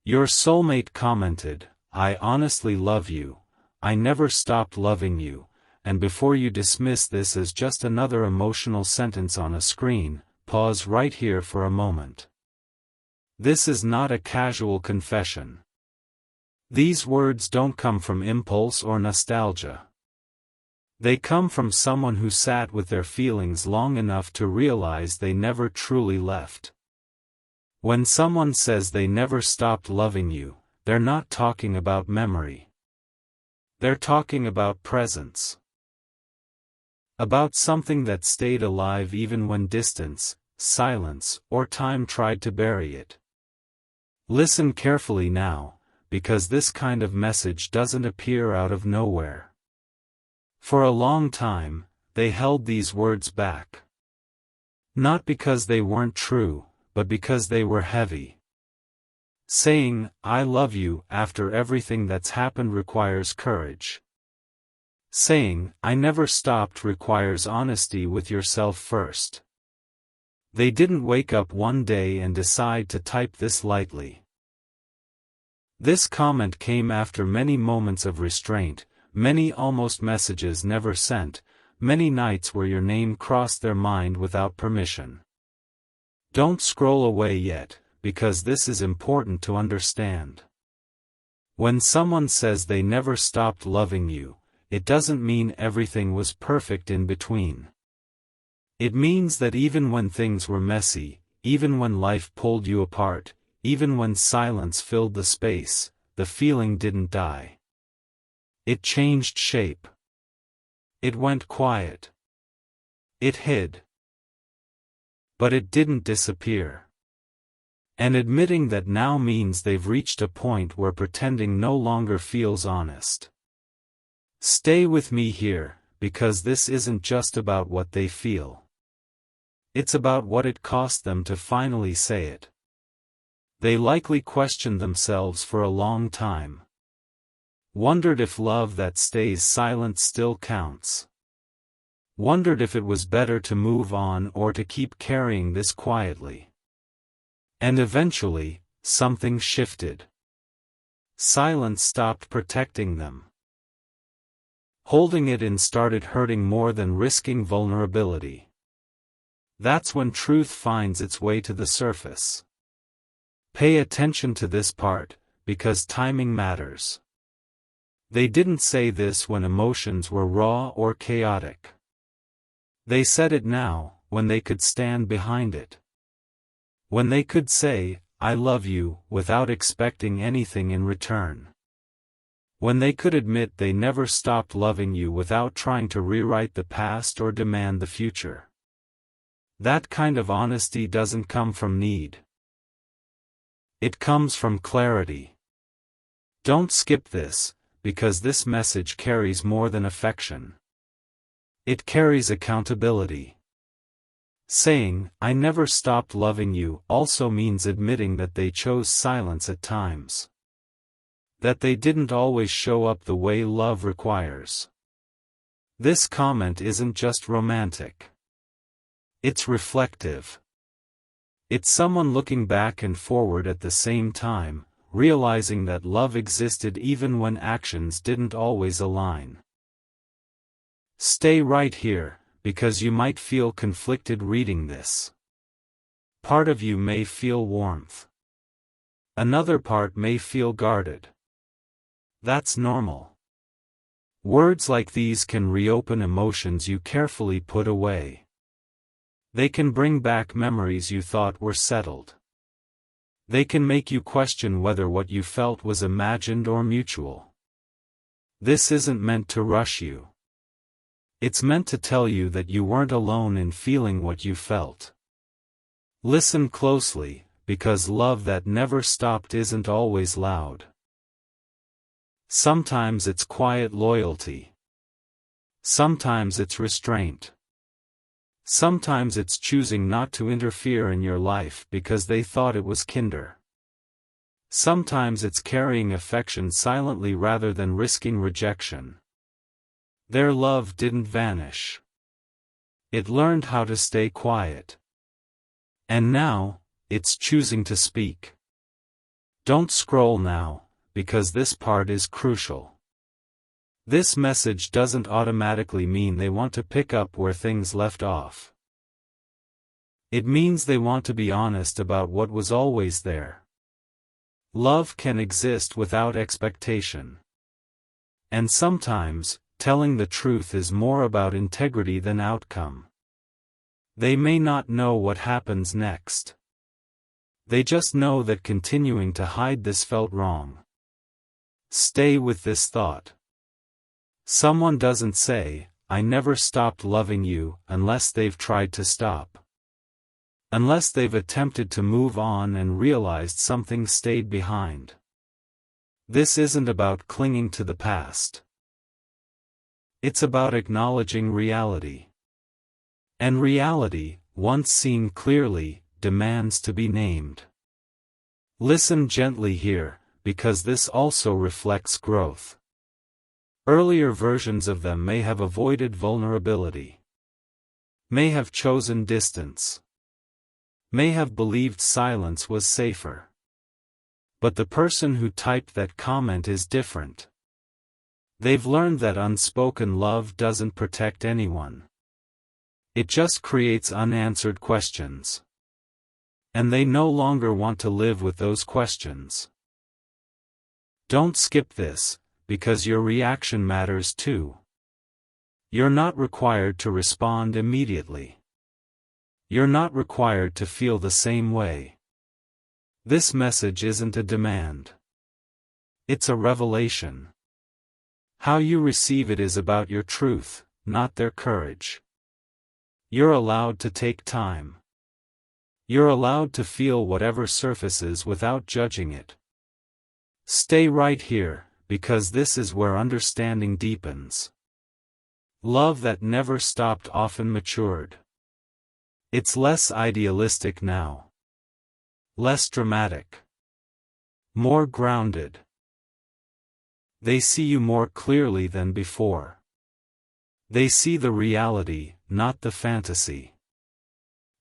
Your soulmate commented, "I honestly love you, I never stopped loving you," and before you dismiss this as just another emotional sentence on a screen, pause right here for a moment. This is not a casual confession. These words don't come from impulse or nostalgia. They come from someone who sat with their feelings long enough to realize they never truly left. When someone says they never stopped loving you, they're not talking about memory. They're talking about presence. About something that stayed alive even when distance, silence, or time tried to bury it. Listen carefully now, because this kind of message doesn't appear out of nowhere. For a long time, they held these words back. Not because they weren't true, but because they were heavy. Saying, "I love you," after everything that's happened requires courage. Saying, "I never stopped" requires honesty with yourself first. They didn't wake up one day and decide to type this lightly. This comment came after many moments of restraint, many almost messages never sent, many nights where your name crossed their mind without permission. Don't scroll away yet, because this is important to understand. When someone says they never stopped loving you, it doesn't mean everything was perfect in between. It means that even when things were messy, even when life pulled you apart, even when silence filled the space, the feeling didn't die. It changed shape. It went quiet. It hid. But it didn't disappear. And admitting that now means they've reached a point where pretending no longer feels honest. Stay with me here, because this isn't just about what they feel. It's about what it cost them to finally say it. They likely questioned themselves for a long time. Wondered if love that stays silent still counts. Wondered if it was better to move on or to keep carrying this quietly. And eventually, something shifted. Silence stopped protecting them. Holding it in started hurting more than risking vulnerability. That's when truth finds its way to the surface. Pay attention to this part, because timing matters. They didn't say this when emotions were raw or chaotic. They said it now, when they could stand behind it. When they could say, "I love you," without expecting anything in return. When they could admit they never stopped loving you without trying to rewrite the past or demand the future. That kind of honesty doesn't come from need. It comes from clarity. Don't skip this, because this message carries more than affection. It carries accountability. Saying, "I never stopped loving you," also means admitting that they chose silence at times. That they didn't always show up the way love requires. This comment isn't just romantic. It's reflective. It's someone looking back and forward at the same time, realizing that love existed even when actions didn't always align. Stay right here, because you might feel conflicted reading this. Part of you may feel warmth. Another part may feel guarded. That's normal. Words like these can reopen emotions you carefully put away. They can bring back memories you thought were settled. They can make you question whether what you felt was imagined or mutual. This isn't meant to rush you. It's meant to tell you that you weren't alone in feeling what you felt. Listen closely, because love that never stopped isn't always loud. Sometimes it's quiet loyalty. Sometimes it's restraint. Sometimes it's choosing not to interfere in your life because they thought it was kinder. Sometimes it's carrying affection silently rather than risking rejection. Their love didn't vanish. It learned how to stay quiet. And now, it's choosing to speak. Don't scroll now, because this part is crucial. This message doesn't automatically mean they want to pick up where things left off. It means they want to be honest about what was always there. Love can exist without expectation. And sometimes, telling the truth is more about integrity than outcome. They may not know what happens next. They just know that continuing to hide this felt wrong. Stay with this thought. Someone doesn't say, "I never stopped loving you," unless they've tried to stop. Unless they've attempted to move on and realized something stayed behind. This isn't about clinging to the past. It's about acknowledging reality. And reality, once seen clearly, demands to be named. Listen gently here, because this also reflects growth. Earlier versions of them may have avoided vulnerability. May have chosen distance. May have believed silence was safer. But the person who typed that comment is different. They've learned that unspoken love doesn't protect anyone. It just creates unanswered questions. And they no longer want to live with those questions. Don't skip this, because your reaction matters too. You're not required to respond immediately. You're not required to feel the same way. This message isn't a demand. It's a revelation. How you receive it is about your truth, not their courage. You're allowed to take time. You're allowed to feel whatever surfaces without judging it. Stay right here, because this is where understanding deepens. Love that never stopped often matured. It's less idealistic now. Less dramatic. More grounded. They see you more clearly than before. They see the reality, not the fantasy.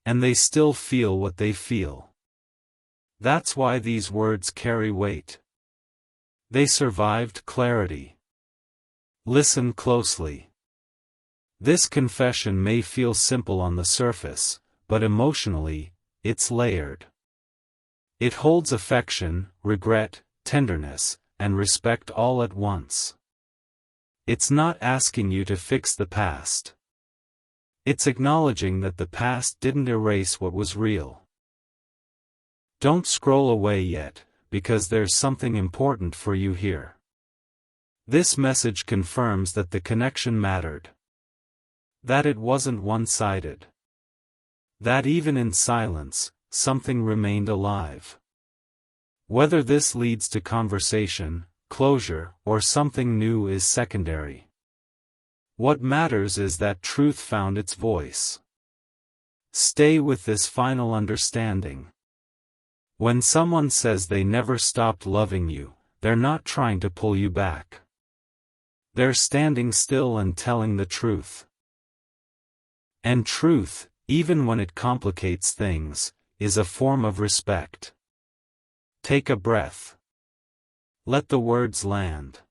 And they still feel what they feel. That's why these words carry weight. They survived clarity. Listen closely. This confession may feel simple on the surface, but emotionally, it's layered. It holds affection, regret, tenderness, and respect all at once. It's not asking you to fix the past. It's acknowledging that the past didn't erase what was real. Don't scroll away yet, because there's something important for you here. This message confirms that the connection mattered. That it wasn't one-sided. That even in silence, something remained alive. Whether this leads to conversation, closure, or something new is secondary. What matters is that truth found its voice. Stay with this final understanding. When someone says they never stopped loving you, they're not trying to pull you back. They're standing still and telling the truth. And truth, even when it complicates things, is a form of respect. Take a breath. Let the words land.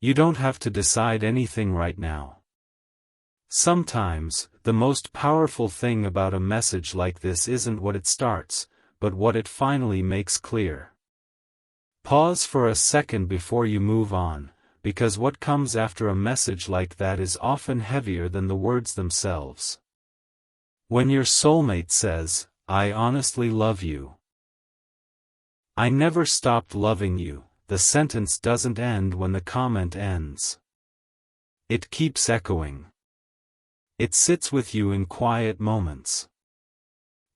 You don't have to decide anything right now. Sometimes, the most powerful thing about a message like this isn't what it starts, but what it finally makes clear. Pause for a second before you move on, because what comes after a message like that is often heavier than the words themselves. When your soulmate says, "I honestly love you. I never stopped loving you," the sentence doesn't end when the comment ends. It keeps echoing. It sits with you in quiet moments.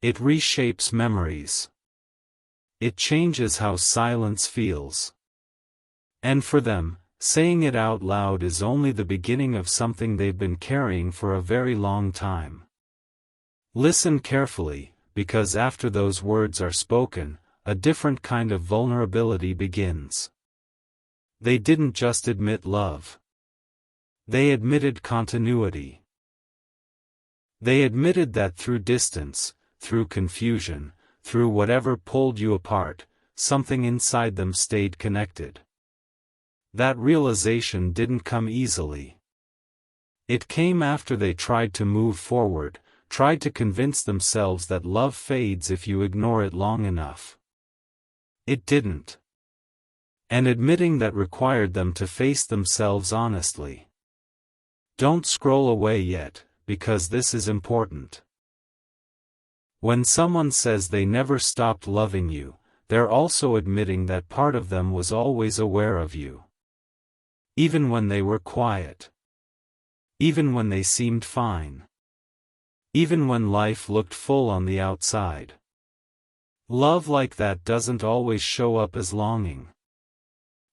It reshapes memories. It changes how silence feels. And for them, saying it out loud is only the beginning of something they've been carrying for a very long time. Listen carefully, because after those words are spoken, a different kind of vulnerability begins. They didn't just admit love. They admitted continuity. They admitted that through distance, through confusion, through whatever pulled you apart, something inside them stayed connected. That realization didn't come easily. It came after they tried to move forward, tried to convince themselves that love fades if you ignore it long enough. It didn't. And admitting that required them to face themselves honestly. Don't scroll away yet, because this is important. When someone says they never stopped loving you, they're also admitting that part of them was always aware of you. Even when they were quiet. Even when they seemed fine. Even when life looked full on the outside. Love like that doesn't always show up as longing.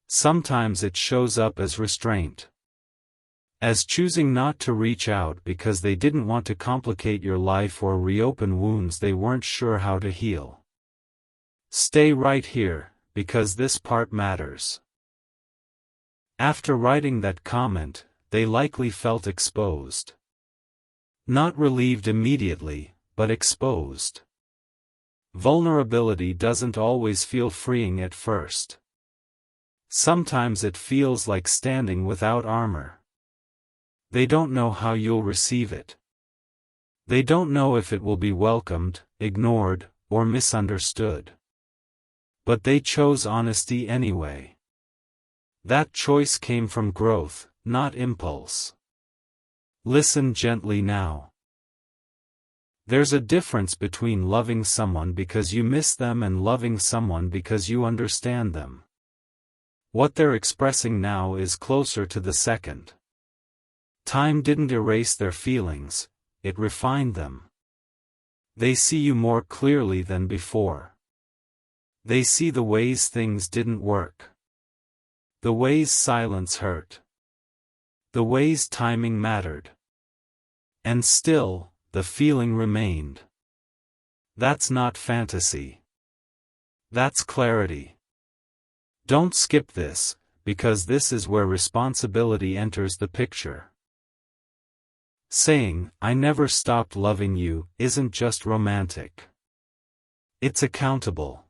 Sometimes it shows up as restraint. As choosing not to reach out because they didn't want to complicate your life or reopen wounds they weren't sure how to heal. Stay right here, because this part matters. After writing that comment, they likely felt exposed. Not relieved immediately, but exposed. Vulnerability doesn't always feel freeing at first. Sometimes it feels like standing without armor. They don't know how you'll receive it. They don't know if it will be welcomed, ignored, or misunderstood. But they chose honesty anyway. That choice came from growth, not impulse. Listen gently now. There's a difference between loving someone because you miss them and loving someone because you understand them. What they're expressing now is closer to the second. Time didn't erase their feelings, it refined them. They see you more clearly than before. They see the ways things didn't work. The ways silence hurt. The ways timing mattered. And still, the feeling remained. That's not fantasy. That's clarity. Don't skip this, because this is where responsibility enters the picture. Saying, "I never stopped loving you," isn't just romantic. It's accountable.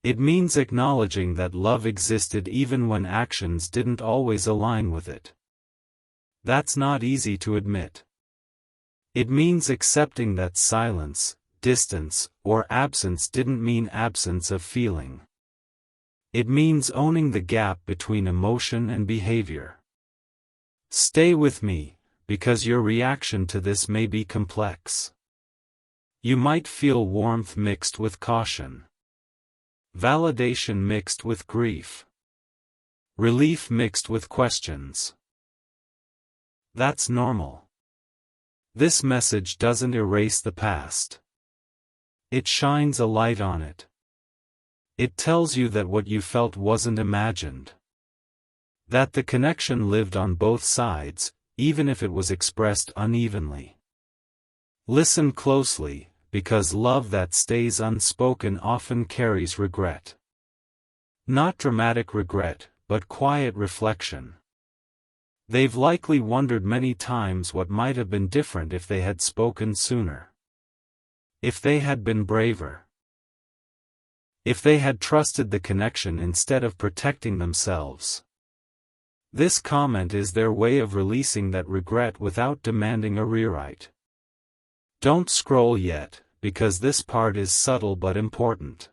It means acknowledging that love existed even when actions didn't always align with it. That's not easy to admit. It means accepting that silence, distance, or absence didn't mean absence of feeling. It means owning the gap between emotion and behavior. Stay with me, because your reaction to this may be complex. You might feel warmth mixed with caution. Validation mixed with grief. Relief mixed with questions. That's normal. This message doesn't erase the past. It shines a light on it. It tells you that what you felt wasn't imagined. That the connection lived on both sides, even if it was expressed unevenly. Listen closely, because love that stays unspoken often carries regret. Not dramatic regret, but quiet reflection. They've likely wondered many times what might have been different if they had spoken sooner. If they had been braver. If they had trusted the connection instead of protecting themselves. This comment is their way of releasing that regret without demanding a rewrite. Don't scroll yet, because this part is subtle but important.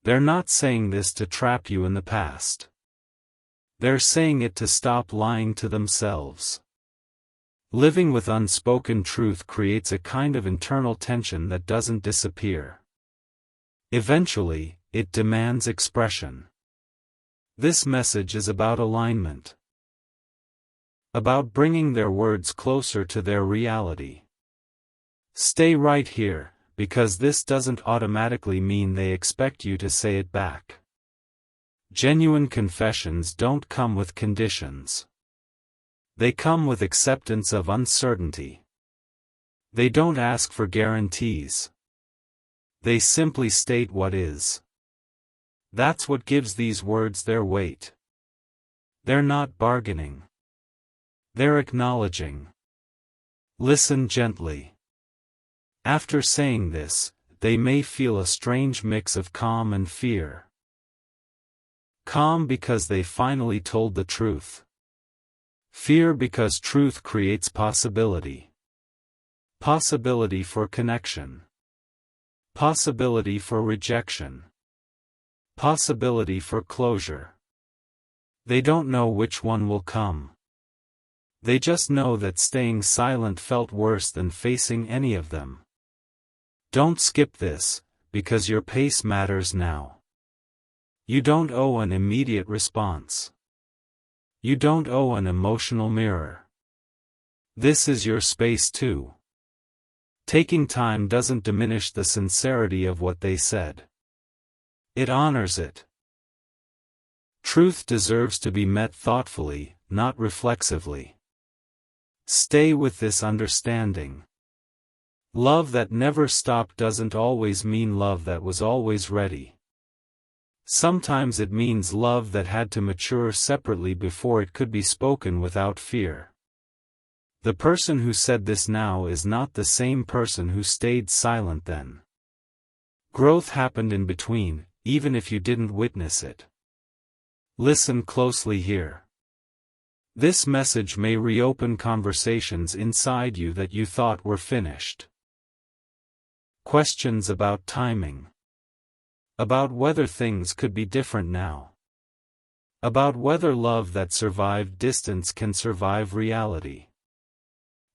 They're not saying this to trap you in the past. They're saying it to stop lying to themselves. Living with unspoken truth creates a kind of internal tension that doesn't disappear. Eventually, it demands expression. This message is about alignment. About bringing their words closer to their reality. Stay right here, because this doesn't automatically mean they expect you to say it back. Genuine confessions don't come with conditions. They come with acceptance of uncertainty. They don't ask for guarantees. They simply state what is. That's what gives these words their weight. They're not bargaining. They're acknowledging. Listen gently. After saying this, they may feel a strange mix of calm and fear. Calm because they finally told the truth. Fear because truth creates possibility. Possibility for connection. Possibility for rejection. Possibility for closure. They don't know which one will come. They just know that staying silent felt worse than facing any of them. Don't skip this, because your pace matters now. You don't owe an immediate response. You don't owe an emotional mirror. This is your space too. Taking time doesn't diminish the sincerity of what they said. It honors it. Truth deserves to be met thoughtfully, not reflexively. Stay with this understanding. Love that never stopped doesn't always mean love that was always ready. Sometimes it means love that had to mature separately before it could be spoken without fear. The person who said this now is not the same person who stayed silent then. Growth happened in between, even if you didn't witness it. Listen closely here. This message may reopen conversations inside you that you thought were finished. Questions about timing. About whether things could be different now. About whether love that survived distance can survive reality.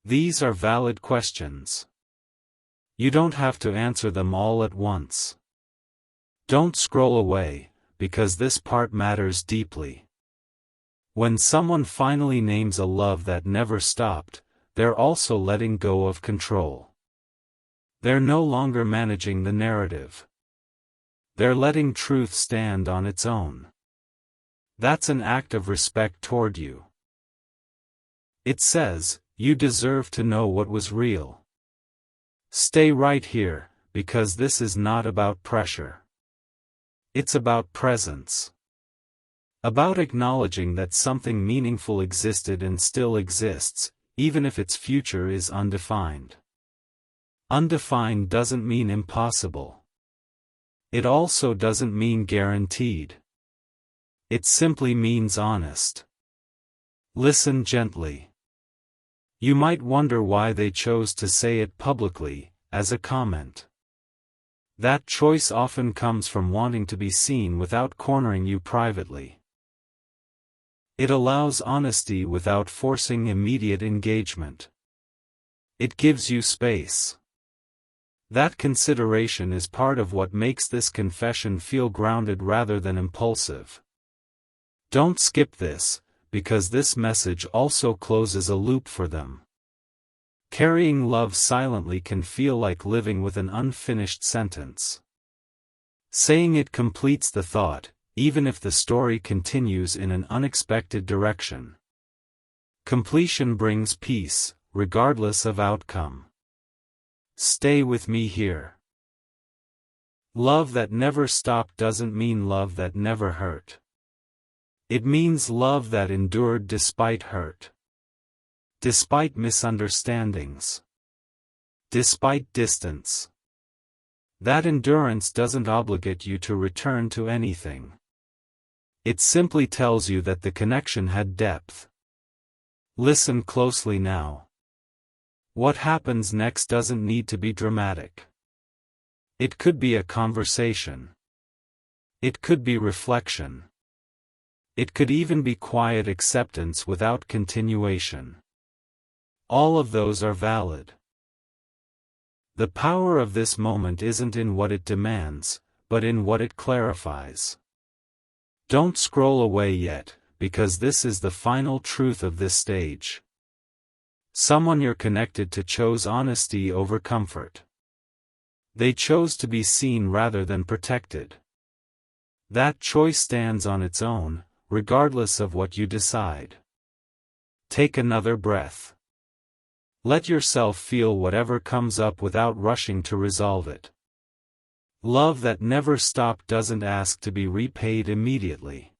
These are valid questions. You don't have to answer them all at once. Don't scroll away, because this part matters deeply. When someone finally names a love that never stopped, they're also letting go of control. They're no longer managing the narrative. They're letting truth stand on its own. That's an act of respect toward you. It says, you deserve to know what was real. Stay right here, because this is not about pressure. It's about presence. About acknowledging that something meaningful existed and still exists, even if its future is undefined. Undefined doesn't mean impossible. It also doesn't mean guaranteed. It simply means honest. Listen gently. You might wonder why they chose to say it publicly, as a comment. That choice often comes from wanting to be seen without cornering you privately. It allows honesty without forcing immediate engagement. It gives you space. That consideration is part of what makes this confession feel grounded rather than impulsive. Don't skip this, because this message also closes a loop for them. Carrying love silently can feel like living with an unfinished sentence. Saying it completes the thought, even if the story continues in an unexpected direction. Completion brings peace, regardless of outcome. Stay with me here. Love that never stopped doesn't mean love that never hurt. It means love that endured despite hurt. Despite misunderstandings. Despite distance. That endurance doesn't obligate you to return to anything. It simply tells you that the connection had depth. Listen closely now. What happens next doesn't need to be dramatic. It could be a conversation. It could be reflection. It could even be quiet acceptance without continuation. All of those are valid. The power of this moment isn't in what it demands, but in what it clarifies. Don't scroll away yet, because this is the final truth of this stage. Someone you're connected to chose honesty over comfort. They chose to be seen rather than protected. That choice stands on its own, regardless of what you decide. Take another breath. Let yourself feel whatever comes up without rushing to resolve it. Love that never stopped doesn't ask to be repaid immediately.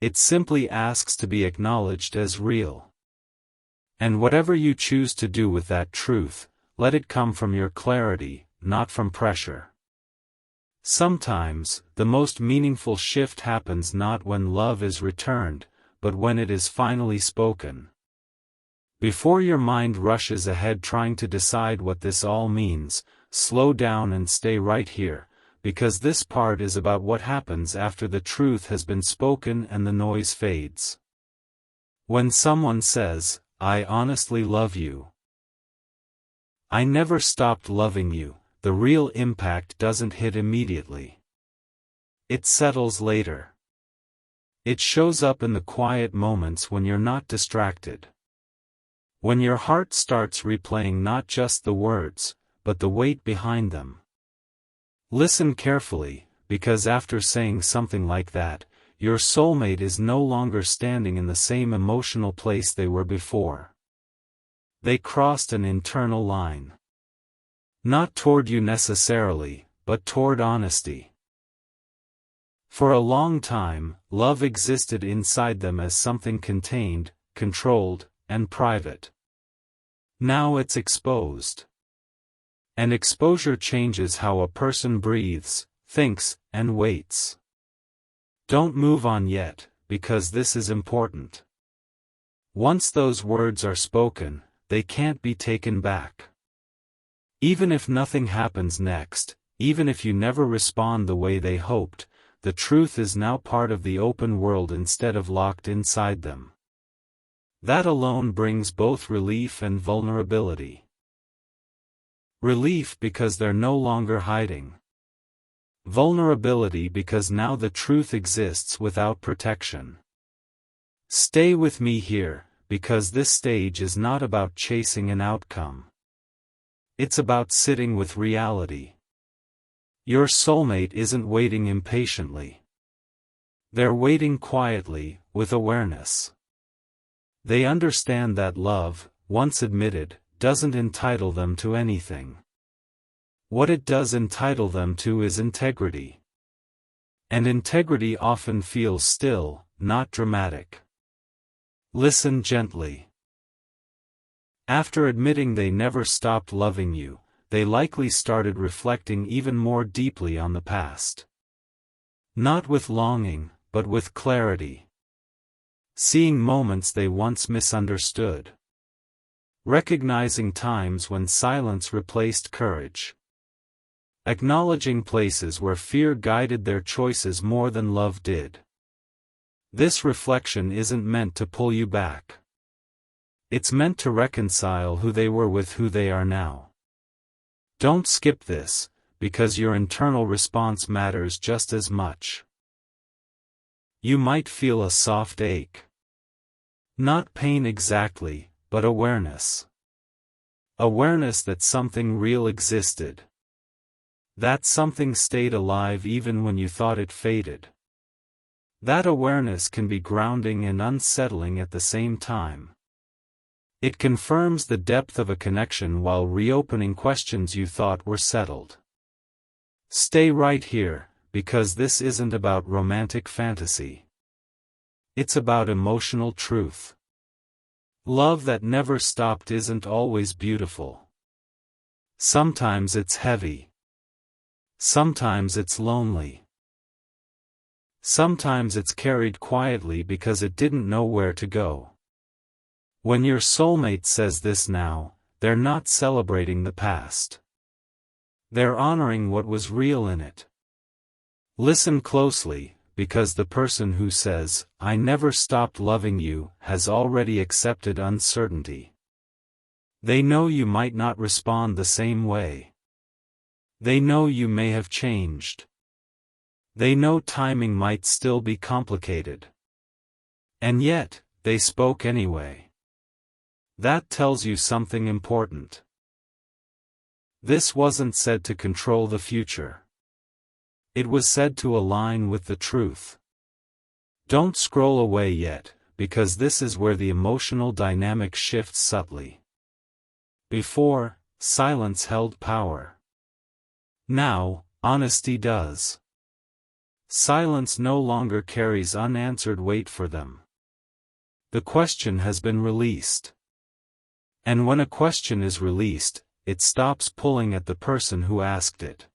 It simply asks to be acknowledged as real. And whatever you choose to do with that truth, let it come from your clarity, not from pressure. Sometimes, the most meaningful shift happens not when love is returned, but when it is finally spoken. Before your mind rushes ahead trying to decide what this all means, slow down and stay right here, because this part is about what happens after the truth has been spoken and the noise fades. When someone says, "I honestly love you," "I never stopped loving you," the real impact doesn't hit immediately. It settles later. It shows up in the quiet moments when you're not distracted. When your heart starts replaying not just the words, but the weight behind them. Listen carefully, because after saying something like that, your soulmate is no longer standing in the same emotional place they were before. They crossed an internal line. Not toward you necessarily, but toward honesty. For a long time, love existed inside them as something contained, controlled, and private. Now it's exposed. And exposure changes how a person breathes, thinks, and waits. Don't move on yet, because this is important. Once those words are spoken, they can't be taken back. Even if nothing happens next, even if you never respond the way they hoped, the truth is now part of the open world instead of locked inside them. That alone brings both relief and vulnerability. Relief because they're no longer hiding. Vulnerability because now the truth exists without protection. Stay with me here, because this stage is not about chasing an outcome. It's about sitting with reality. Your soulmate isn't waiting impatiently. They're waiting quietly, with awareness. They understand that love, once admitted, doesn't entitle them to anything. What it does entitle them to is integrity. And integrity often feels still, not dramatic. Listen gently. After admitting they never stopped loving you, they likely started reflecting even more deeply on the past. Not with longing, but with clarity. Seeing moments they once misunderstood. Recognizing times when silence replaced courage. Acknowledging places where fear guided their choices more than love did. This reflection isn't meant to pull you back. It's meant to reconcile who they were with who they are now. Don't skip this, because your internal response matters just as much. You might feel a soft ache. Not pain exactly, but awareness. Awareness that something real existed. That something stayed alive even when you thought it faded. That awareness can be grounding and unsettling at the same time. It confirms the depth of a connection while reopening questions you thought were settled. Stay right here, because this isn't about romantic fantasy. It's about emotional truth. Love that never stopped isn't always beautiful. Sometimes it's heavy. Sometimes it's lonely. Sometimes it's carried quietly because it didn't know where to go. When your soulmate says this now, they're not celebrating the past. They're honoring what was real in it. Listen closely, because the person who says, "I never stopped loving you," has already accepted uncertainty. They know you might not respond the same way. They know you may have changed. They know timing might still be complicated. And yet, they spoke anyway. That tells you something important. This wasn't said to control the future. It was said to align with the truth. Don't scroll away yet, because this is where the emotional dynamic shifts subtly. Before, silence held power. Now, honesty does. Silence no longer carries unanswered weight for them. The question has been released. And when a question is released, it stops pulling at the person who asked it.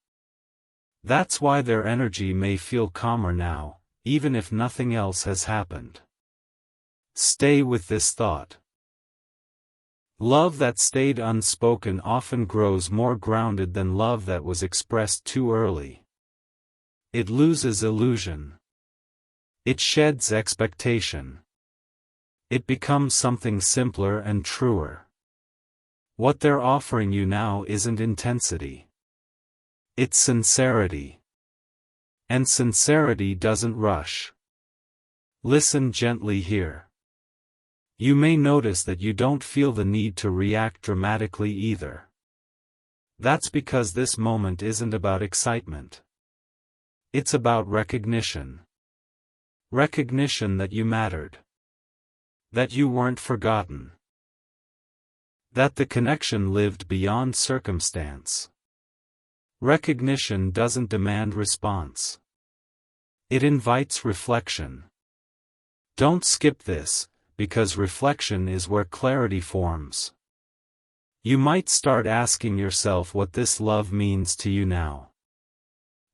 That's why their energy may feel calmer now, even if nothing else has happened. Stay with this thought. Love that stayed unspoken often grows more grounded than love that was expressed too early. It loses illusion. It sheds expectation. It becomes something simpler and truer. What they're offering you now isn't intensity. It's sincerity. And sincerity doesn't rush. Listen gently here. You may notice that you don't feel the need to react dramatically either. That's because this moment isn't about excitement. It's about recognition. Recognition that you mattered. That you weren't forgotten. That the connection lived beyond circumstance. Recognition doesn't demand response. It invites reflection. Don't skip this, because reflection is where clarity forms. You might start asking yourself what this love means to you now.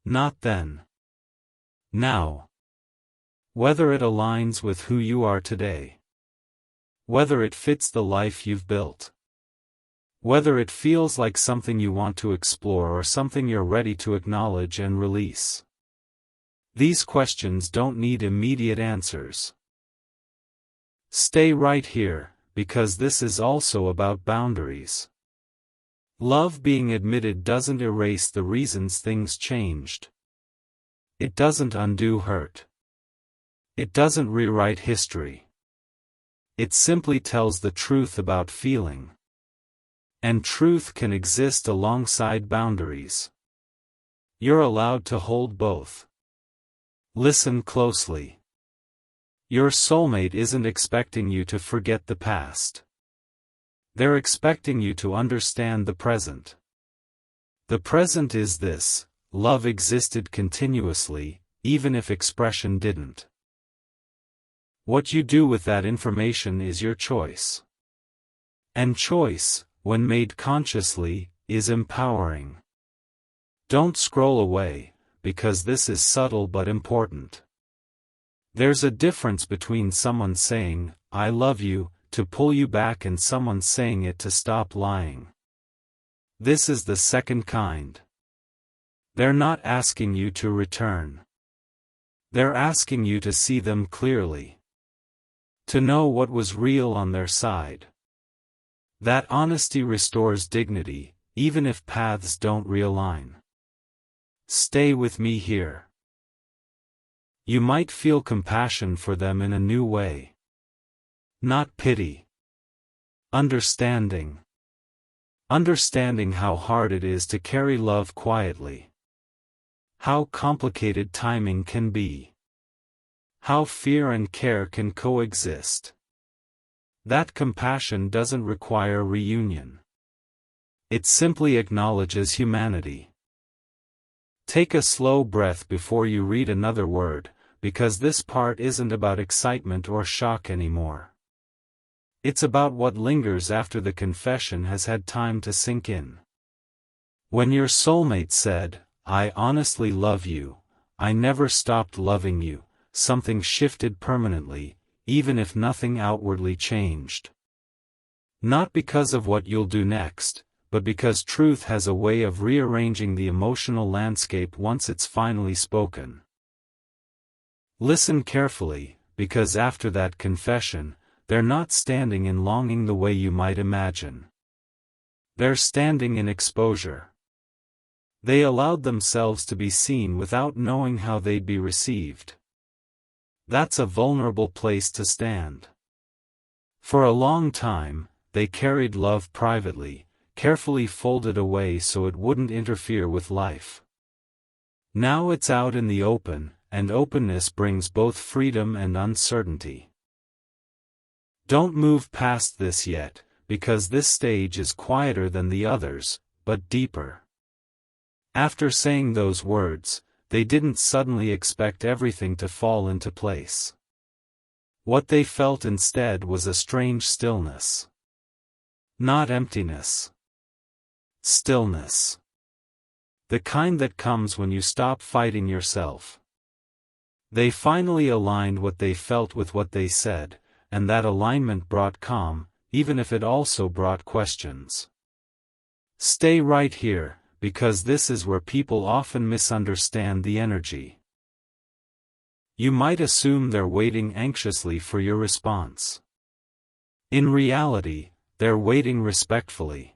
Not then. Now. Whether it aligns with who you are today. Whether it fits the life you've built. Whether it feels like something you want to explore or something you're ready to acknowledge and release. These questions don't need immediate answers. Stay right here, because this is also about boundaries. Love being admitted doesn't erase the reasons things changed. It doesn't undo hurt. It doesn't rewrite history. It simply tells the truth about feeling. And truth can exist alongside boundaries. You're allowed to hold both. Listen closely. Your soulmate isn't expecting you to forget the past. They're expecting you to understand the present. The present is this: love existed continuously, even if expression didn't. What you do with that information is your choice. And choice, when made consciously, is empowering. Don't scroll away, because this is subtle but important. There's a difference between someone saying, "I love you," to pull you back and someone saying it to stop lying. This is the second kind. They're not asking you to return. They're asking you to see them clearly. To know what was real on their side. That honesty restores dignity, even if paths don't realign. Stay with me here. You might feel compassion for them in a new way. Not pity. Understanding. Understanding how hard it is to carry love quietly. How complicated timing can be. How fear and care can coexist. That compassion doesn't require reunion. It simply acknowledges humanity. Take a slow breath before you read another word, because this part isn't about excitement or shock anymore. It's about what lingers after the confession has had time to sink in. When your soulmate said, "I honestly love you, I never stopped loving you," something shifted permanently, even if nothing outwardly changed. Not because of what you'll do next, but because truth has a way of rearranging the emotional landscape once it's finally spoken. Listen carefully, because after that confession, they're not standing in longing the way you might imagine. They're standing in exposure. They allowed themselves to be seen without knowing how they'd be received. That's a vulnerable place to stand. For a long time, they carried love privately, carefully folded away so it wouldn't interfere with life. Now it's out in the open, and openness brings both freedom and uncertainty. Don't move past this yet, because this stage is quieter than the others, but deeper. After saying those words, they didn't suddenly expect everything to fall into place. What they felt instead was a strange stillness. Not emptiness. Stillness. The kind that comes when you stop fighting yourself. They finally aligned what they felt with what they said, and that alignment brought calm, even if it also brought questions. Stay right here, because this is where people often misunderstand the energy. You might assume they're waiting anxiously for your response. In reality, they're waiting respectfully.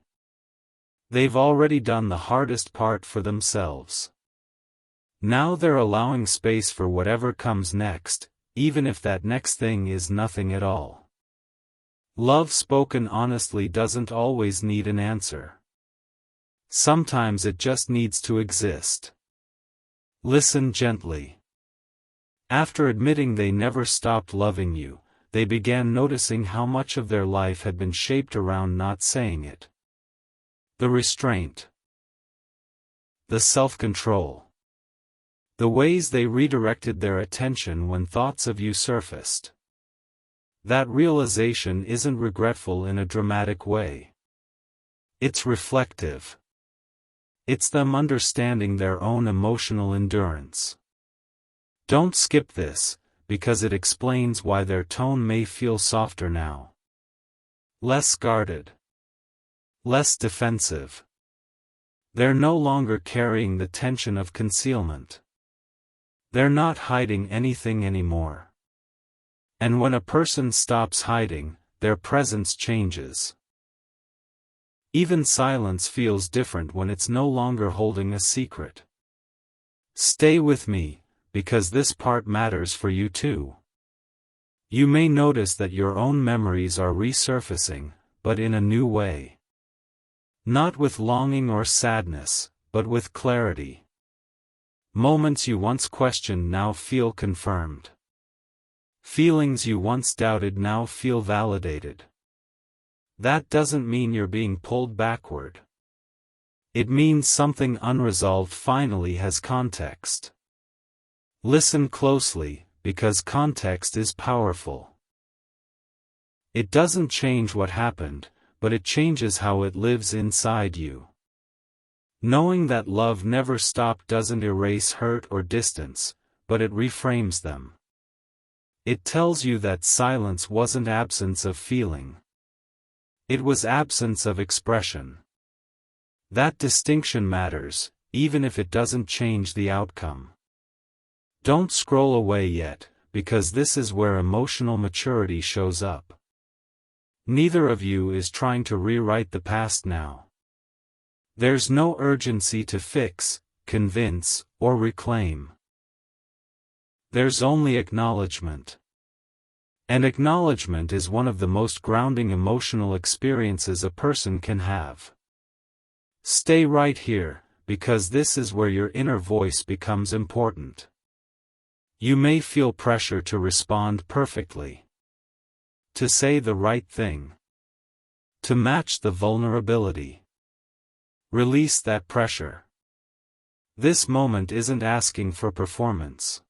They've already done the hardest part for themselves. Now they're allowing space for whatever comes next, even if that next thing is nothing at all. Love spoken honestly doesn't always need an answer. Sometimes it just needs to exist. Listen gently. After admitting they never stopped loving you, they began noticing how much of their life had been shaped around not saying it. The restraint. The self-control. The ways they redirected their attention when thoughts of you surfaced. That realization isn't regretful in a dramatic way. It's reflective. It's them understanding their own emotional endurance. Don't skip this, because it explains why their tone may feel softer now. Less guarded. Less defensive. They're no longer carrying the tension of concealment. They're not hiding anything anymore. And when a person stops hiding, their presence changes. Even silence feels different when it's no longer holding a secret. Stay with me, because this part matters for you too. You may notice that your own memories are resurfacing, but in a new way. Not with longing or sadness, but with clarity. Moments you once questioned now feel confirmed. Feelings you once doubted now feel validated. That doesn't mean you're being pulled backward. It means something unresolved finally has context. Listen closely, because context is powerful. It doesn't change what happened, but it changes how it lives inside you. Knowing that love never stopped doesn't erase hurt or distance, but it reframes them. It tells you that silence wasn't absence of feeling. It was absence of expression. That distinction matters, even if it doesn't change the outcome. Don't scroll away yet, because this is where emotional maturity shows up. Neither of you is trying to rewrite the past now. There's no urgency to fix, convince, or reclaim. There's only acknowledgement. And acknowledgement is one of the most grounding emotional experiences a person can have. Stay right here, because this is where your inner voice becomes important. You may feel pressure to respond perfectly. To say the right thing. To match the vulnerability. Release that pressure. This moment isn't asking for performance.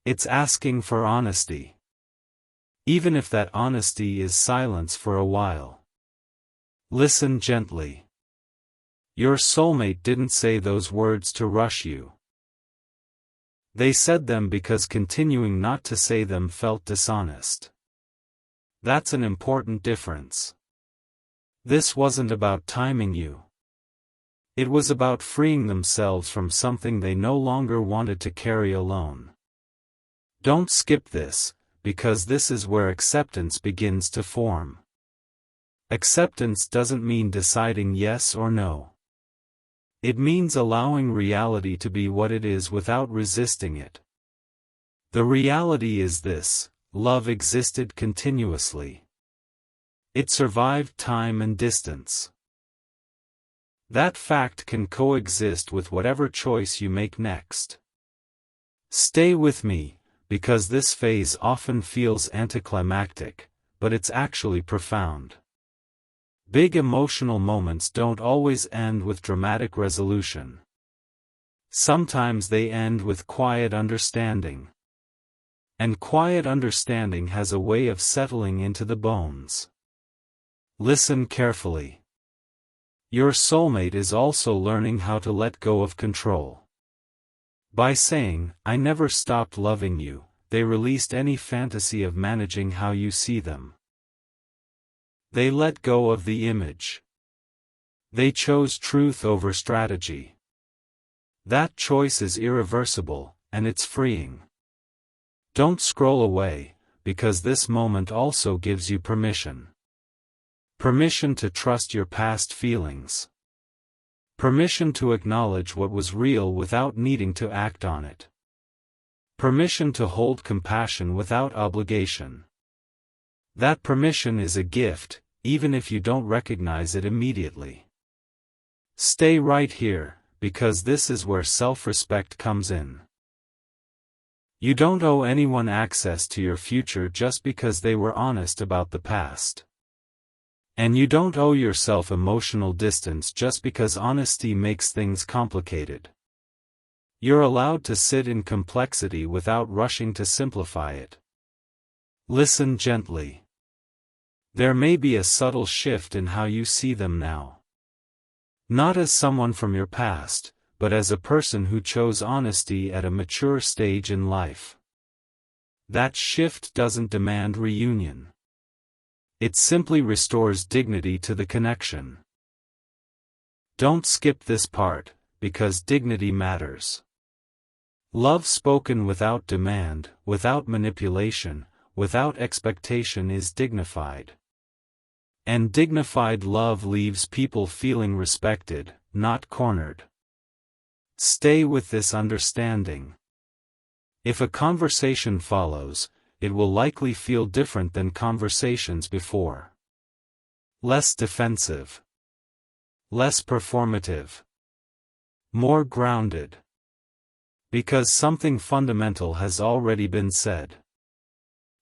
It's asking for honesty. Even if that honesty is silence for a while. Listen gently. Your soulmate didn't say those words to rush you. They said them because continuing not to say them felt dishonest. That's an important difference. This wasn't about timing you. It was about freeing themselves from something they no longer wanted to carry alone. Don't skip this, because this is where acceptance begins to form. Acceptance doesn't mean deciding yes or no. It means allowing reality to be what it is without resisting it. The reality is this: love existed continuously. It survived time and distance. That fact can coexist with whatever choice you make next. Stay with me, because this phase often feels anticlimactic, but it's actually profound. Big emotional moments don't always end with dramatic resolution. Sometimes they end with quiet understanding. And quiet understanding has a way of settling into the bones. Listen carefully. Your soulmate is also learning how to let go of control. By saying, "I never stopped loving you," they released any fantasy of managing how you see them. They let go of the image. They chose truth over strategy. That choice is irreversible, and it's freeing. Don't scroll away, because this moment also gives you permission. Permission to trust your past feelings. Permission to acknowledge what was real without needing to act on it. Permission to hold compassion without obligation. That permission is a gift, even if you don't recognize it immediately. Stay right here, because this is where self-respect comes in. You don't owe anyone access to your future just because they were honest about the past. And you don't owe yourself emotional distance just because honesty makes things complicated. You're allowed to sit in complexity without rushing to simplify it. Listen gently. There may be a subtle shift in how you see them now. Not as someone from your past, but as a person who chose honesty at a mature stage in life. That shift doesn't demand reunion. It simply restores dignity to the connection. Don't skip this part, because dignity matters. Love spoken without demand, without manipulation, without expectation is dignified. And dignified love leaves people feeling respected, not cornered. Stay with this understanding. If a conversation follows, it will likely feel different than conversations before. Less defensive. Less performative. More grounded. Because something fundamental has already been said.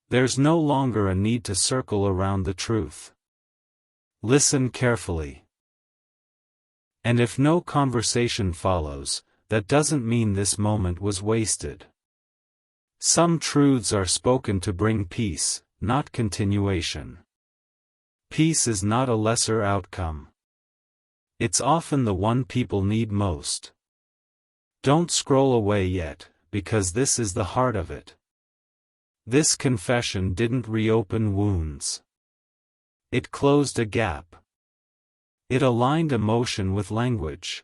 There's no longer a need to circle around the truth. Listen carefully. And if no conversation follows, that doesn't mean this moment was wasted. Some truths are spoken to bring peace, not continuation. Peace is not a lesser outcome. It's often the one people need most. Don't scroll away yet, because this is the heart of it. This confession didn't reopen wounds. It closed a gap. It aligned emotion with language.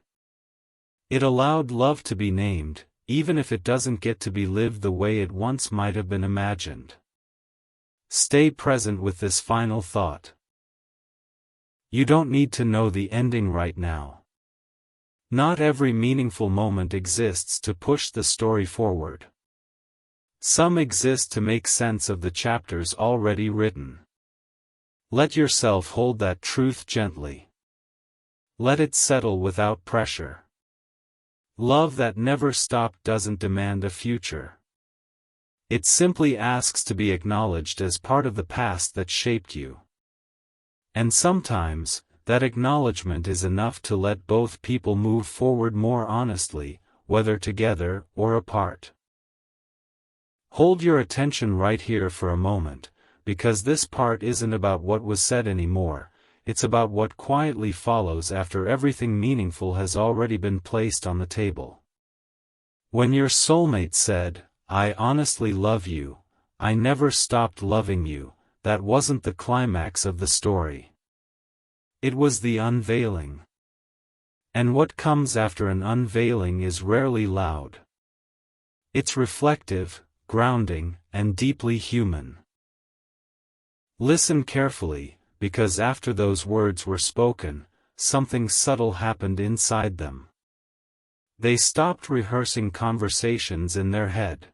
It allowed love to be named, even if it doesn't get to be lived the way it once might have been imagined. Stay present with this final thought. You don't need to know the ending right now. Not every meaningful moment exists to push the story forward. Some exist to make sense of the chapters already written. Let yourself hold that truth gently. Let it settle without pressure. Love that never stopped doesn't demand a future. It simply asks to be acknowledged as part of the past that shaped you. And sometimes, that acknowledgement is enough to let both people move forward more honestly, whether together or apart. Hold your attention right here for a moment, because this part isn't about what was said anymore, it's about what quietly follows after everything meaningful has already been placed on the table. When your soulmate said, "I honestly love you, I never stopped loving you," that wasn't the climax of the story. It was the unveiling. And what comes after an unveiling is rarely loud. It's reflective, grounding, and deeply human. Listen carefully, because after those words were spoken, something subtle happened inside them. They stopped rehearsing conversations in their head.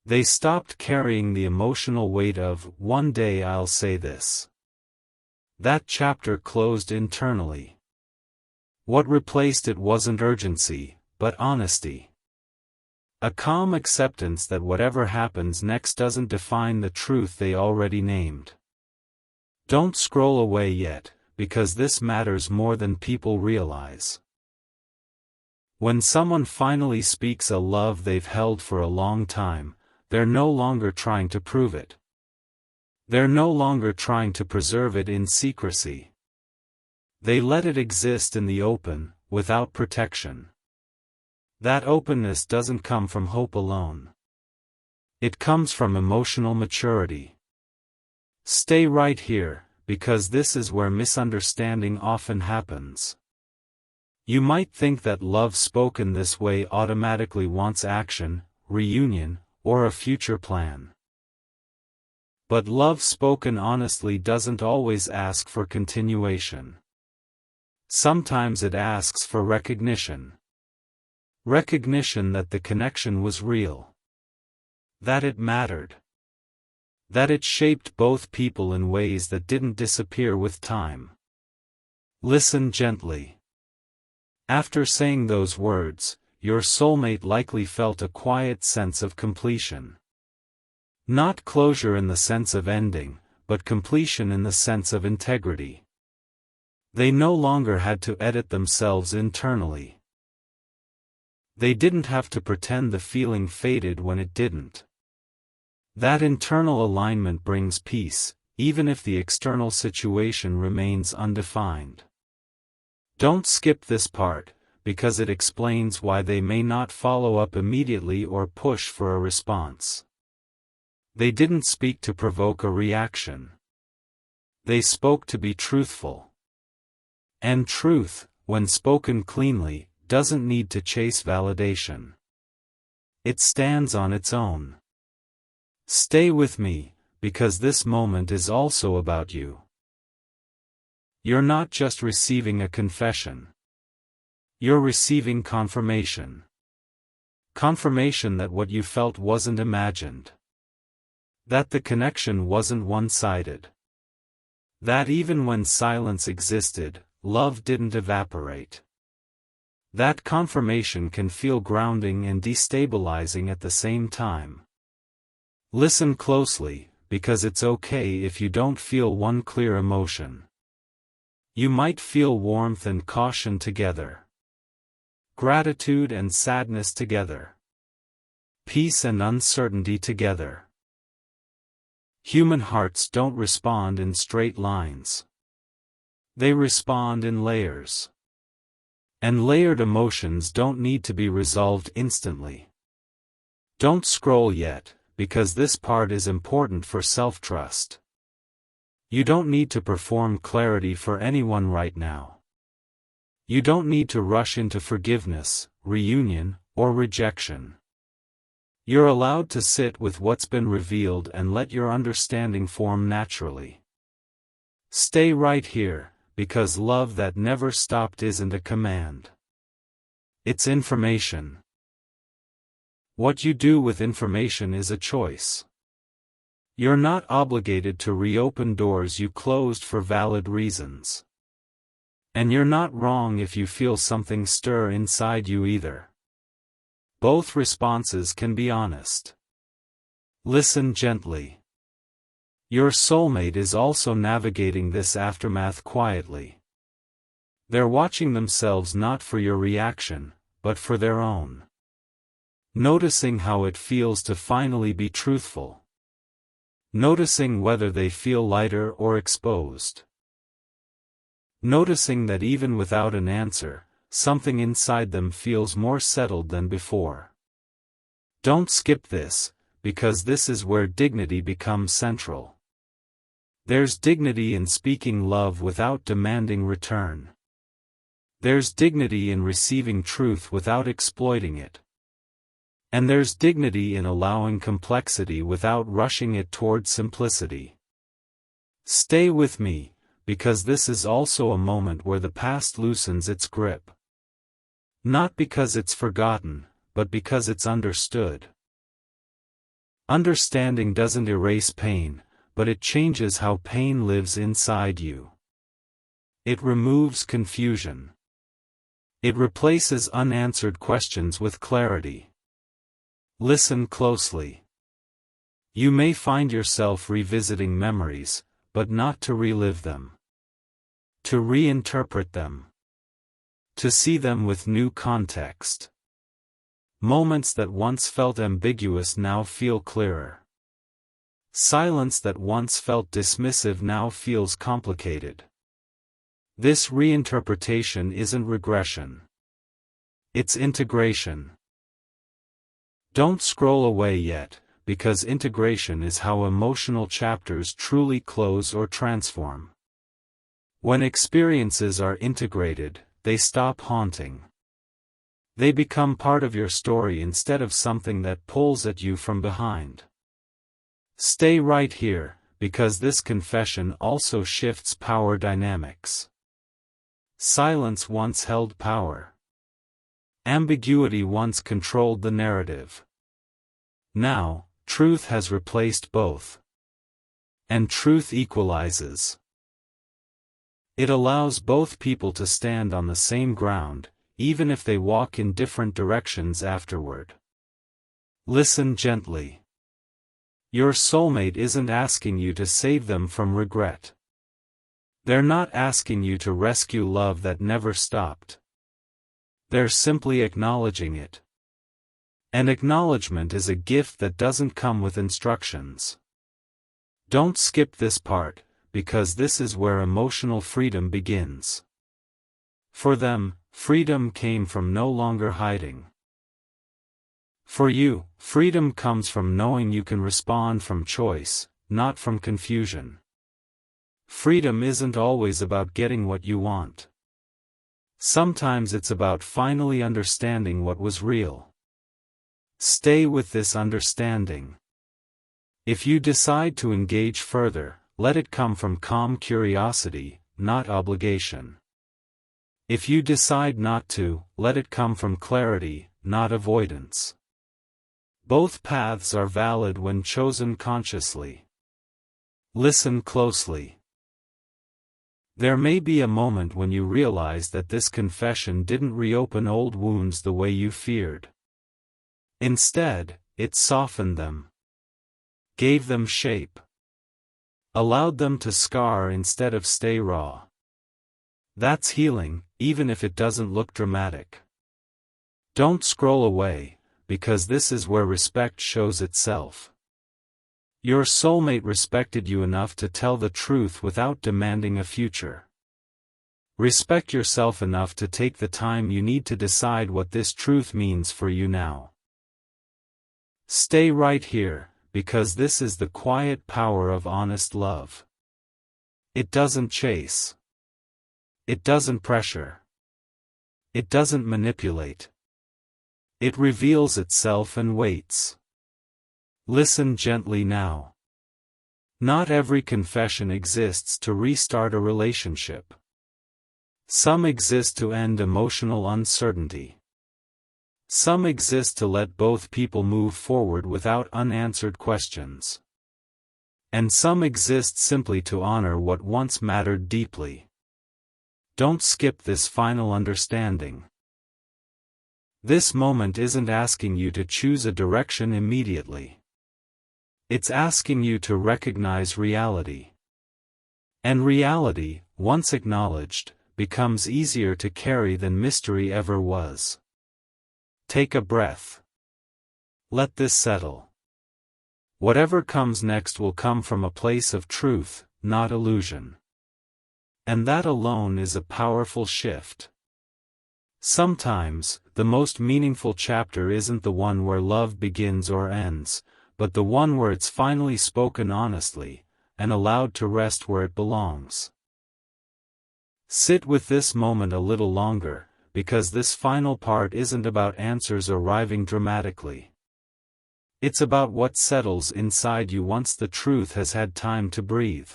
They stopped carrying the emotional weight of, "One day I'll say this." That chapter closed internally. What replaced it wasn't urgency, but honesty. A calm acceptance that whatever happens next doesn't define the truth they already named. Don't scroll away yet, because this matters more than people realize. When someone finally speaks a love they've held for a long time, they're no longer trying to prove it. They're no longer trying to preserve it in secrecy. They let it exist in the open, without protection. That openness doesn't come from hope alone. It comes from emotional maturity. Stay right here, because this is where misunderstanding often happens. You might think that love spoken this way automatically wants action, reunion, or a future plan. But love spoken honestly doesn't always ask for continuation. Sometimes it asks for recognition. Recognition that the connection was real. That it mattered. That it shaped both people in ways that didn't disappear with time. Listen gently. After saying those words, your soulmate likely felt a quiet sense of completion. Not closure in the sense of ending, but completion in the sense of integrity. They no longer had to edit themselves internally. They didn't have to pretend the feeling faded when it didn't. That internal alignment brings peace, even if the external situation remains undefined. Don't skip this part, because it explains why they may not follow up immediately or push for a response. They didn't speak to provoke a reaction. They spoke to be truthful. And truth, when spoken cleanly, doesn't need to chase validation. It stands on its own. Stay with me, because this moment is also about you. You're not just receiving a confession. You're receiving confirmation. Confirmation that what you felt wasn't imagined. That the connection wasn't one-sided. That even when silence existed, love didn't evaporate. That confirmation can feel grounding and destabilizing at the same time. Listen closely, because it's okay if you don't feel one clear emotion. You might feel warmth and caution together. Gratitude and sadness together. Peace and uncertainty together. Human hearts don't respond in straight lines. They respond in layers. And layered emotions don't need to be resolved instantly. Don't scroll yet, because this part is important for self-trust. You don't need to perform clarity for anyone right now. You don't need to rush into forgiveness, reunion, or rejection. You're allowed to sit with what's been revealed and let your understanding form naturally. Stay right here, because love that never stopped isn't a command. It's information. What you do with information is a choice. You're not obligated to reopen doors you closed for valid reasons. And you're not wrong if you feel something stir inside you either. Both responses can be honest. Listen gently. Your soulmate is also navigating this aftermath quietly. They're watching themselves not for your reaction, but for their own. Noticing how it feels to finally be truthful. Noticing whether they feel lighter or exposed. Noticing that even without an answer, something inside them feels more settled than before. Don't skip this, because this is where dignity becomes central. There's dignity in speaking love without demanding return. There's dignity in receiving truth without exploiting it. And there's dignity in allowing complexity without rushing it towards simplicity. Stay with me, because this is also a moment where the past loosens its grip. Not because it's forgotten, but because it's understood. Understanding doesn't erase pain, but it changes how pain lives inside you. It removes confusion. It replaces unanswered questions with clarity. Listen closely. You may find yourself revisiting memories, but not to relive them. To reinterpret them. To see them with new context. Moments that once felt ambiguous now feel clearer. Silence that once felt dismissive now feels complicated. This reinterpretation isn't regression. It's integration. Don't scroll away yet, because integration is how emotional chapters truly close or transform. When experiences are integrated, they stop haunting. They become part of your story instead of something that pulls at you from behind. Stay right here, because this confession also shifts power dynamics. Silence once held power. Ambiguity once controlled the narrative. Now, truth has replaced both. And truth equalizes. It allows both people to stand on the same ground, even if they walk in different directions afterward. Listen gently. Your soulmate isn't asking you to save them from regret. They're not asking you to rescue love that never stopped. They're simply acknowledging it. And acknowledgement is a gift that doesn't come with instructions. Don't skip this part, because this is where emotional freedom begins. For them, freedom came from no longer hiding. For you, freedom comes from knowing you can respond from choice, not from confusion. Freedom isn't always about getting what you want. Sometimes it's about finally understanding what was real. Stay with this understanding. If you decide to engage further, let it come from calm curiosity, not obligation. If you decide not to, let it come from clarity, not avoidance. Both paths are valid when chosen consciously. Listen closely. There may be a moment when you realize that this confession didn't reopen old wounds the way you feared. Instead, it softened them. Gave them shape. Allowed them to scar instead of stay raw. That's healing, even if it doesn't look dramatic. Don't scroll away, because this is where respect shows itself. Your soulmate respected you enough to tell the truth without demanding a future. Respect yourself enough to take the time you need to decide what this truth means for you now. Stay right here, because this is the quiet power of honest love. It doesn't chase. It doesn't pressure. It doesn't manipulate. It reveals itself and waits. Listen gently now. Not every confession exists to restart a relationship. Some exist to end emotional uncertainty. Some exist to let both people move forward without unanswered questions. And some exist simply to honor what once mattered deeply. Don't skip this final understanding. This moment isn't asking you to choose a direction immediately. It's asking you to recognize reality. And reality, once acknowledged, becomes easier to carry than mystery ever was. Take a breath. Let this settle. Whatever comes next will come from a place of truth, not illusion. And that alone is a powerful shift. Sometimes, the most meaningful chapter isn't the one where love begins or ends, but the one where it's finally spoken honestly, and allowed to rest where it belongs. Sit with this moment a little longer, because this final part isn't about answers arriving dramatically. It's about what settles inside you once the truth has had time to breathe.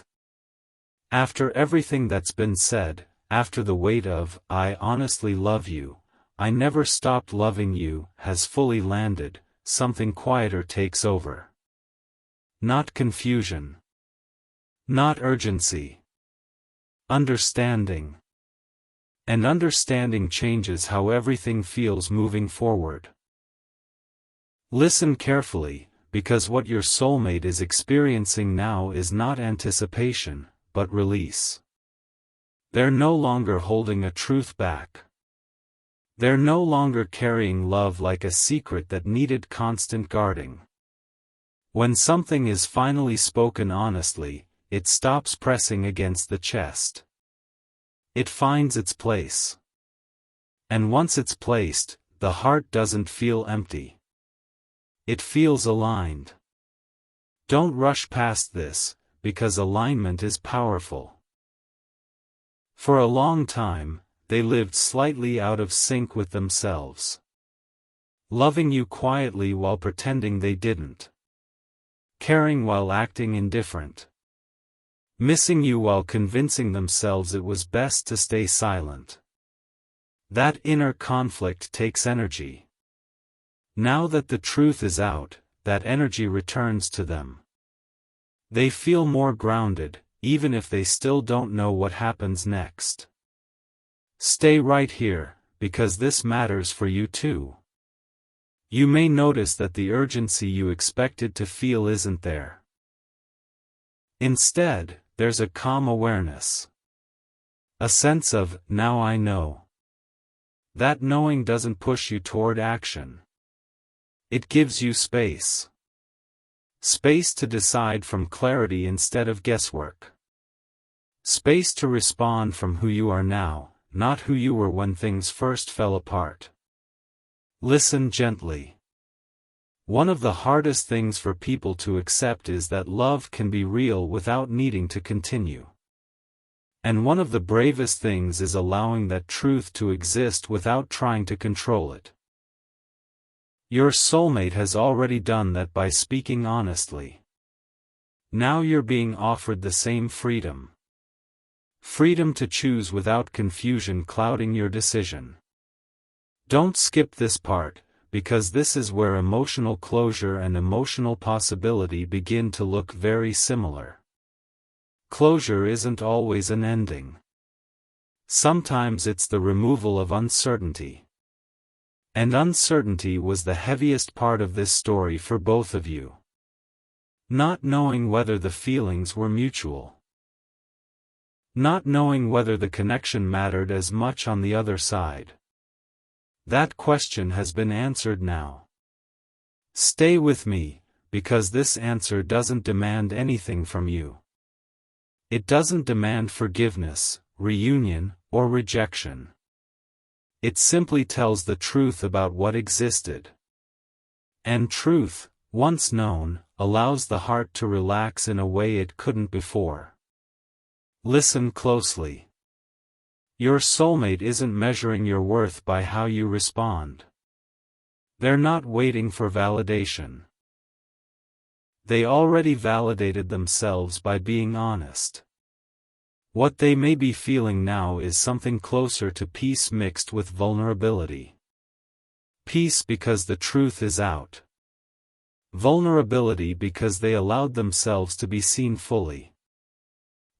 After everything that's been said, after the weight of, "I honestly love you, I never stopped loving you," has fully landed, something quieter takes over. Not confusion. Not urgency. Understanding. And understanding changes how everything feels moving forward. Listen carefully, because what your soulmate is experiencing now is not anticipation, but release. They're no longer holding a truth back. They're no longer carrying love like a secret that needed constant guarding. When something is finally spoken honestly, it stops pressing against the chest. It finds its place. And once it's placed, the heart doesn't feel empty. It feels aligned. Don't rush past this, because alignment is powerful. For a long time, they lived slightly out of sync with themselves. Loving you quietly while pretending they didn't. Caring while acting indifferent. Missing you while convincing themselves it was best to stay silent. That inner conflict takes energy. Now that the truth is out, that energy returns to them. They feel more grounded, even if they still don't know what happens next. Stay right here, because this matters for you too. You may notice that the urgency you expected to feel isn't there. Instead, there's a calm awareness. A sense of, now I know. That knowing doesn't push you toward action. It gives you space. Space to decide from clarity instead of guesswork. Space to respond from who you are now, not who you were when things first fell apart. Listen gently. One of the hardest things for people to accept is that love can be real without needing to continue. And one of the bravest things is allowing that truth to exist without trying to control it. Your soulmate has already done that by speaking honestly. Now you're being offered the same freedom. Freedom to choose without confusion clouding your decision. Don't skip this part, because this is where emotional closure and emotional possibility begin to look very similar. Closure isn't always an ending. Sometimes it's the removal of uncertainty. And uncertainty was the heaviest part of this story for both of you. Not knowing whether the feelings were mutual. Not knowing whether the connection mattered as much on the other side. That question has been answered now. Stay with me, because this answer doesn't demand anything from you. It doesn't demand forgiveness, reunion, or rejection. It simply tells the truth about what existed. And truth, once known, allows the heart to relax in a way it couldn't before. Listen closely. Your soulmate isn't measuring your worth by how you respond. They're not waiting for validation. They already validated themselves by being honest. What they may be feeling now is something closer to peace mixed with vulnerability. Peace because the truth is out. Vulnerability because they allowed themselves to be seen fully.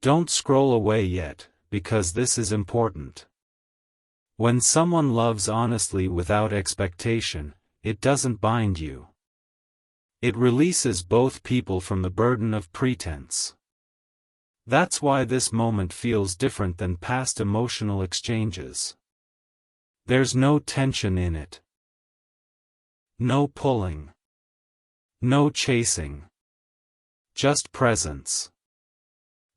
Don't scroll away yet, because this is important. When someone loves honestly without expectation, it doesn't bind you. It releases both people from the burden of pretense. That's why this moment feels different than past emotional exchanges. There's no tension in it. No pulling. No chasing. Just presence.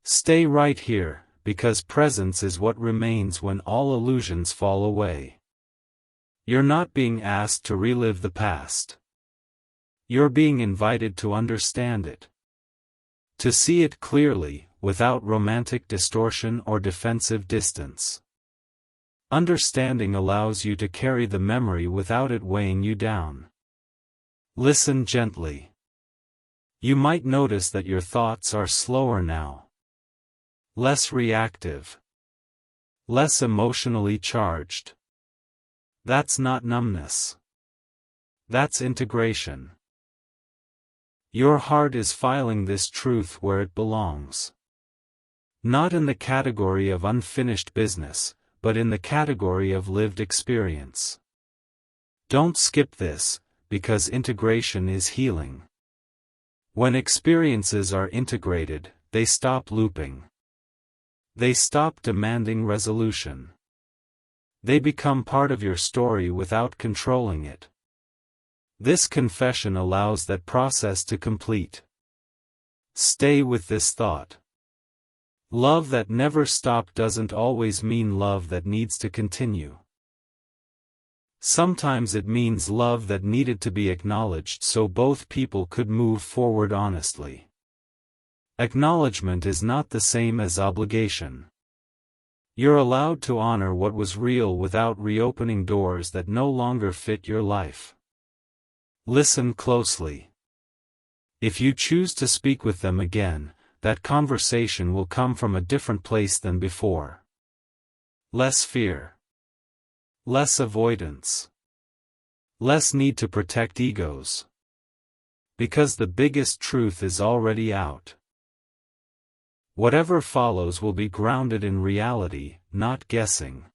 Stay right here, because presence is what remains when all illusions fall away. You're not being asked to relive the past. You're being invited to understand it. To see it clearly, without romantic distortion or defensive distance. Understanding allows you to carry the memory without it weighing you down. Listen gently. You might notice that your thoughts are slower now. Less reactive. Less emotionally charged. That's not numbness. That's integration. Your heart is filing this truth where it belongs. Not in the category of unfinished business, but in the category of lived experience. Don't skip this, because integration is healing. When experiences are integrated, they stop looping. They stop demanding resolution. They become part of your story without controlling it. This confession allows that process to complete. Stay with this thought. Love that never stopped doesn't always mean love that needs to continue. Sometimes it means love that needed to be acknowledged so both people could move forward honestly. Acknowledgement is not the same as obligation. You're allowed to honor what was real without reopening doors that no longer fit your life. Listen closely. If you choose to speak with them again, that conversation will come from a different place than before. Less fear. Less avoidance. Less need to protect egos. Because the biggest truth is already out. Whatever follows will be grounded in reality, not guessing.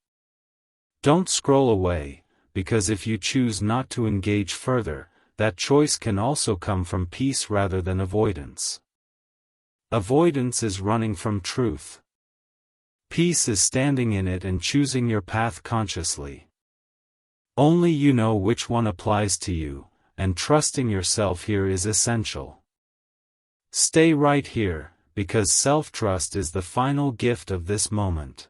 Don't scroll away, because if you choose not to engage further, that choice can also come from peace rather than avoidance. Avoidance is running from truth. Peace is standing in it and choosing your path consciously. Only you know which one applies to you, and trusting yourself here is essential. Stay right here, because self-trust is the final gift of this moment.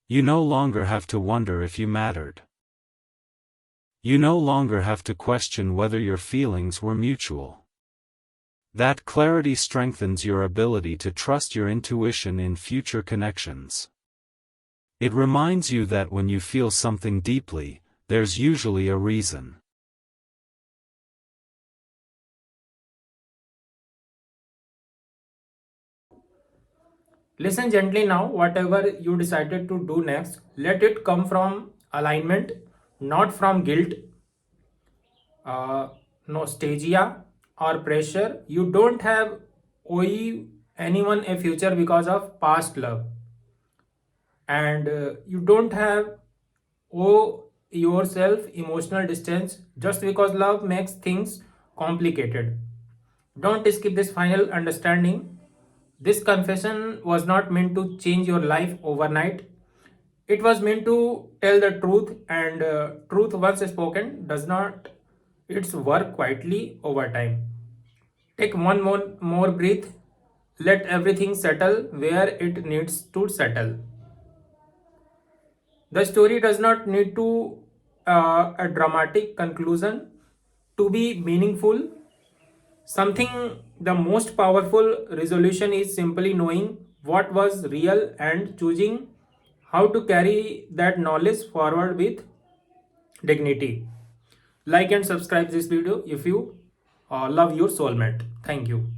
You no longer have to wonder if you mattered. You no longer have to question whether your feelings were mutual. That clarity strengthens your ability to trust your intuition in future connections. It reminds you that when you feel something deeply, there's usually a reason. Listen gently now. Whatever you decided to do next, let it come from alignment, not from guilt, uh, nostalgia, or pressure. You don't have owe anyone a future because of past love, and you don't have owe yourself emotional distance just because love makes things complicated. Don't skip this final understanding. This confession was not meant to change your life overnight. It was meant to tell the truth, and truth once spoken does not its work quietly over time. Take one more breath. Let everything settle where it needs to settle. The story does not need to a dramatic conclusion to be meaningful. Something the most powerful resolution is simply knowing what was real and choosing how to carry that knowledge forward with dignity. Like and subscribe this video if you love your soulmate. Thank you.